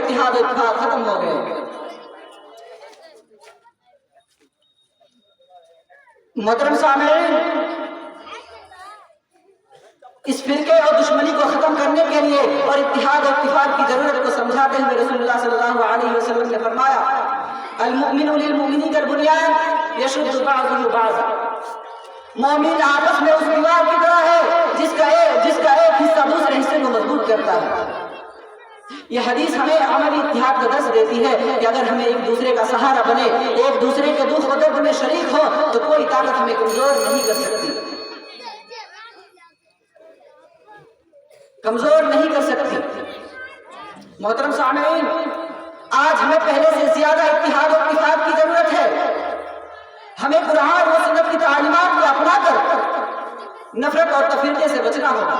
اتحاد و اتفاق ختم ہو گئے۔ محترم سامعین، اس فرقے اور دشمنی کو ختم کرنے کے لیے اور اتحاد و اتفاق کی ضرورت کو سمجھاتے ہوئے رسول اللہ صلی اللہ علیہ وسلم نے فرمایا المؤمن للمؤمن کالبنیان یشد بعضہ بعضا، مومن آپس میں اس دیوار کی طرح ہے جس کا ایک حصہ دوسرے حصے کو مضبوط کرتا ہے۔ یہ حدیث ہمیں عملی اتحاد کا درس دیتی ہے کہ اگر ہمیں ایک دوسرے کا سہارا بنے، ایک دوسرے کے دکھ و درد میں شریک ہو تو کوئی طاقت ہمیں کمزور نہیں کر سکتی، کمزور نہیں کر سکتی۔ محترم سامعین، آج ہمیں پہلے سے زیادہ اتحاد و اتفاق کی ضرورت ہے۔ ہمیں قرآن و سنت کی تعلیمات کو اپنا کر نفرت اور تفرقے سے بچنا ہوگا۔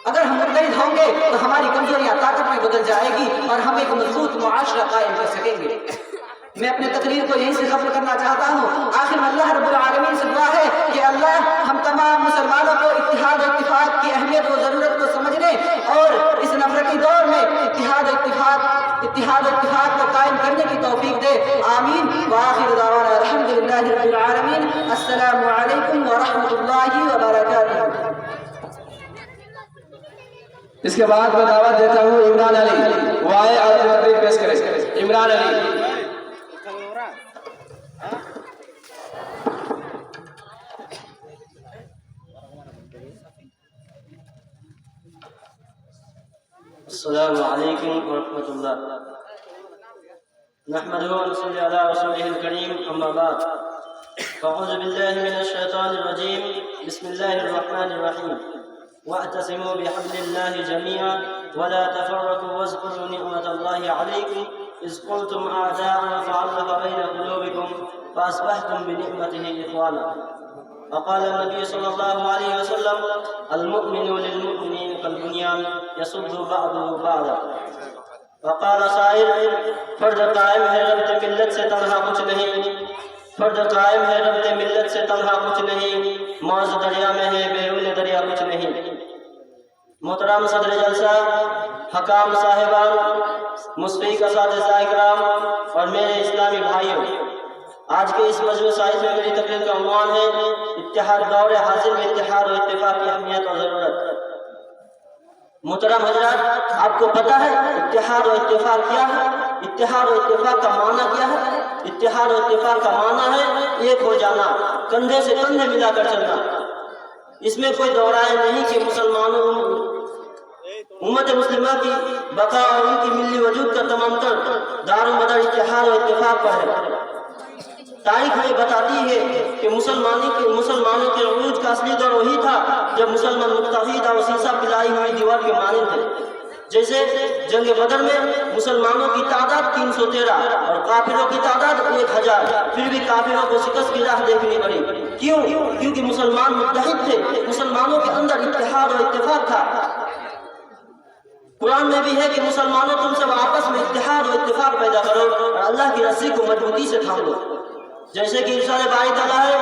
اگر ہم متحد ہوں گے تو ہماری کمزوریاں طاقت میں بدل جائے گی اور ہم ایک مضبوط معاشرہ قائم کر سکیں گے۔ میں اپنے تقریر کو یہیں سے ختم کرنا چاہتا ہوں۔ آخر میں اللہ رب العالمین سے دعا ہے کہ اللہ ہم تمام مسلمانوں کو اتحاد و اتفاق کی اہمیت و ضرورت کو سمجھنے اور اس نفرتی دور میں اتحاد و اتفاق کو قائم کرنے کی توفیق دے، آمین۔ وآخر دعوانا الحمدللہ رب العالمین۔ السلام علیکم ورحمۃ اللہ وبرکاتہ۔ اس کے بعد میں دعوت دیتا ہوں عمران علی، وہ آئے اور تقریر پیش کریں۔ عمران علی۔ السلام علیکم ورحمۃ اللہ۔ نحمده ونصلي على رسوله الكريم، اما بعد فاعوذ باللہ من الشیطان الرجیم، بسم اللہ الرحمن الرحیم۔ واعتصموا بحبل اللہ جميعا ولا تفرقوا واذكروا نعمة الله عليكم إذ كنتم أعداء فألف بين قلوبكم فأصبحتم بنعمته إخوانا۔ وقال النبي صلى الله عليه وسلم المؤمن للمؤمن كالبنيان يصد بعضه بعضا۔ وقال شاعر فرد قائم ہے ربط ملت سے تنہا کچھ نہیں، فرد قائم ہے ربط ملت سے تنہا کچھ نہیں، موج دریا میں ہے بیرون دریا کچھ نہیں۔ محترم صدر جلسہ، حکام صاحبان، مشفق اساتذہ اکرام اور میرے اسلامی بھائیوں، آج کے اس مجلس سائز میں میری تقریر کا عنوان ہے اتحاد، دور حاضر میں اتحاد و اتفاق کی اہمیت اور ضرورت۔ محترم حضرات، آپ کو پتہ ہے اتحاد و اتفاق کیا ہے؟ اتحاد و اتفاق کا معنی کیا ہے؟ اتحاد و اتفاق کا معنی ہے ایک ہو جانا، کندھے سے کندھے ملا کر چلنا۔ اس میں کوئی دو رائے نہیں کہ مسلمانوں امت مسلمہ کی بقا اور ان کی ملی وجود کا تمام تر دار و مدار اتحاد و اتفاق پر ہے۔ تاریخ ہمیں بتاتی ہے کہ مسلمانوں کے عروج کا اصلی دور وہی تھا جب مسلمان متحد اور سیسہ پلائی ہوئی دیوار کے مانند تھے۔ جیسے جنگ بدر میں مسلمانوں کی تعداد 313 اور کافروں کی تعداد 1000، پھر بھی کافروں کو شکست کی راہ دیکھنی پڑی۔ کیوں؟ کیونکہ مسلمان متحد تھے، مسلمانوں کے اندر اتحاد اور اتفاق تھا۔ قرآن میں بھی ہے کہ مسلمانوں تم سب آپس میں اتحاد و اتفاق پیدا کرو اور اللہ کی رسی کو مضبوطی سے تھام لو۔ جیسے کہ ارشاد باری تعالیٰ ہے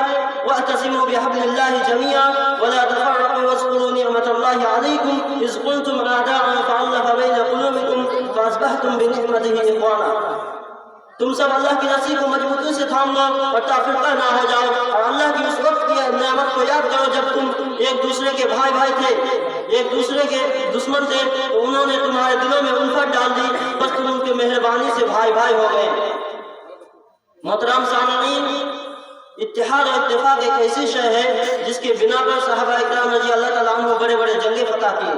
وَاعْتَصِمُوا بِحَبْلِ اللَّهِ جَمِيعًا وَلَا تَفَرَّقُوا وَاذْكُرُوا نِعْمَةَ اللَّهِ عَلَيْكُمْ إِذْ كُنتُمْ أَعْدَاءً فَأَلَّفَ بَيْنَ قُلُوبِكُمْ فَأَصْبَحْتُمْ بِنِعْمَتِهِ إِخْوَانًا۔ تم سب اللہ کی رسی کو مضبوطی سے تھام لو اور تفرقہ نہ ہو جاؤ، اور اللہ کی اس وقت کی نعمت کو یاد کرو جب تم ایک دوسرے کے بھائی تھے، ایک دوسرے کے دشمن تھے، تو انہوں نے تمہارے دلوں میں الفت ڈال دی، بس تم ان کی مہربانی سے بھائی ہو گئے۔ محترم سامعین، اتحاد و اتفاق ایک ایسی شے ہے جس کے بنا پر صحابہ اکرام رضی اللہ تعالیٰ عنہ بڑے بڑے جنگیں فتح کیے،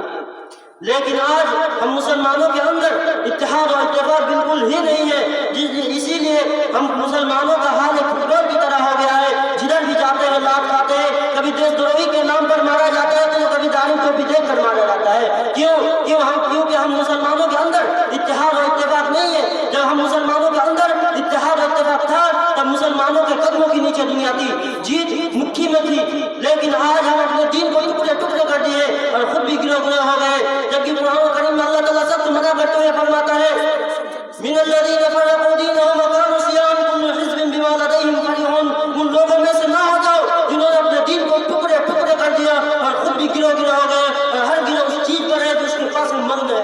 لیکن آج ہم مسلمانوں کے اندر اتحاد و اتفاق بالکل ہی نہیں ہے۔ اسی لیے ہم مسلمانوں کا حال ایک فٹبال کی طرح ہو گیا ہے، جدھر بھی جاتے ہیں لات کھاتے ہیں، کبھی دیش دروہی کے نام پر مارا جاتا ہے تو کبھی دارم کو بھی دیکھ کر مارا جاتا ہے۔ کیونکہ ہم مسلمانوں کے اندر اتحاد و اتفاق نہیں ہے۔ جب ہم مسلمانوں کے اندر اتحاد و اتفاق تھا تب مسلمانوں کے قدموں کے نیچے دنیا تھی، جیت مٹھی میں تھی، لیکن آج ہم اپنے دین کو ٹکڑے کر دیے اور خود بھی گروہ ہو گئے۔ جبکہ قرآن کریم میں اللہ تعالیٰ سب کو منع کرتے ہوئے فرماتا ہے من الذین فرقوا دینہم وکانوا شیعاً کل حزب بما لدیہم فرحون، ان لوگوں میں سے نہ ہو جاؤ جنہوں نے اپنے دین کو ٹکڑے کر دیا اور خود بھی گروہ ہو گئے، اور ہر گروہ اس چیز پر ہے جو اس کے پاس مند ہے۔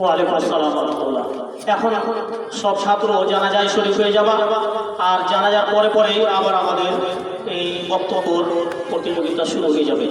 ওয়ালাইকুম আসসালাম ওয়া রাহমাতুল্লাহ। এখন সব ছাত্র জানাজায় শরীক হয়ে যাবা, আর জানাজার পরে পরেই আবার আমাদের এই বক্তব্যর প্রতিযোগিতা শুরু হয়ে যাবে।